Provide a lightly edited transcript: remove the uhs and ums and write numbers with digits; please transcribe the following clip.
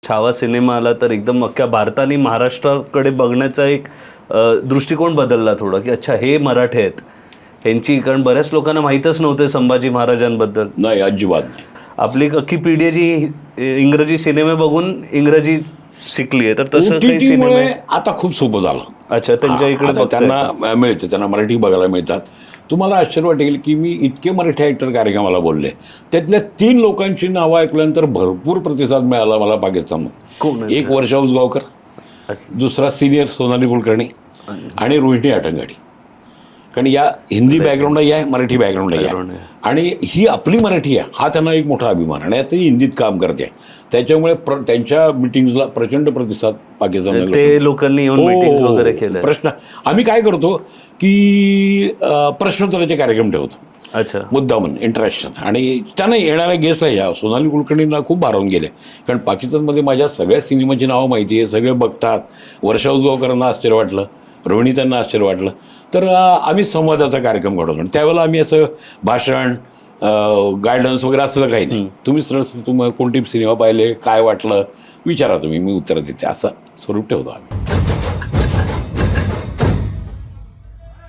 Chhava cinema आला तर एकदम अख्ख्या भारताने महाराष्ट्राकडे बघण्याचा एक दृष्टिकोन बदलला थोडा, की अच्छा हे मराठे आहेत ह्यांची, कारण बऱ्याच लोकांना माहीतच नव्हते संभाजी महाराजांबद्दल. नाही, अजिबात नाही. आपली अख्खी पिढी जी इंग्रजी सिनेमे बघून इंग्रजी शिकली आहे, तर तसं काही OTT सिनेमे. मुळे आता खूप सोपं झालं. अच्छा, त्यांच्या इकडे आता बघता येतं. त्यांना मिळते, त्यांना मराठी बघायला मिळतात. तुम्हाला आश्चर्य वाटेल की मी इतके मराठी ॲक्टर कार्यक्रमाला बोलले, त्यातल्या 3 लोकांची नावं ऐकल्यानंतर भरपूर प्रतिसाद मिळाला मला पाकिस्तानमध्ये. कोण आहेत? एक वर्षा उसगावकर, अच्छा. दुसरा सिनियर सोनाली कुलकर्णी आणि रोहिणी आटंगाडी. कारण या हिंदी बॅकग्राऊंडही आहे, मराठी बॅकग्राऊंडही Background आहे. आहे. आणि ही आपली मराठी आहे हा त्यांना एक मोठा अभिमान. आणि आता हिंदीत काम करते, त्याच्यामुळे त्यांच्या मिटिंग्सला प्रचंड प्रतिसाद पाकिस्तान. ते लोकांनी येऊन मीटिंग वगैरे केल्या. प्रश्न आम्ही काय करतो की प्रश्नोत्तराचे कार्यक्रम ठेवतो, अच्छा. मुद्दामून इंटरॅक्शन. आणि त्यांना येणाऱ्या गेस्ट आहे, या सोनाली कुलकर्णींना खूप भारावून गेले, कारण पाकिस्तानमध्ये माझ्या सगळ्या सिनेमाची नावं माहिती आहे, सगळे बघतात. वर्षा उसगावकरांना आश्चर्य वाटलं, रोहिणी त्यांना आश्चर्य वाटलं. तर आम्ही संवादाचा कार्यक्रम घडवतो. आणि त्यावेळेला आम्ही असं भाषण, गायडन्स वगैरे असलं काही नाही. तुम्ही सरळ तुम्ही कोणते सिनेमा पाहिले, काय वाटलं विचारा, तुम्ही मी उत्तर देते, असं स्वरूप ठेवतो आम्ही.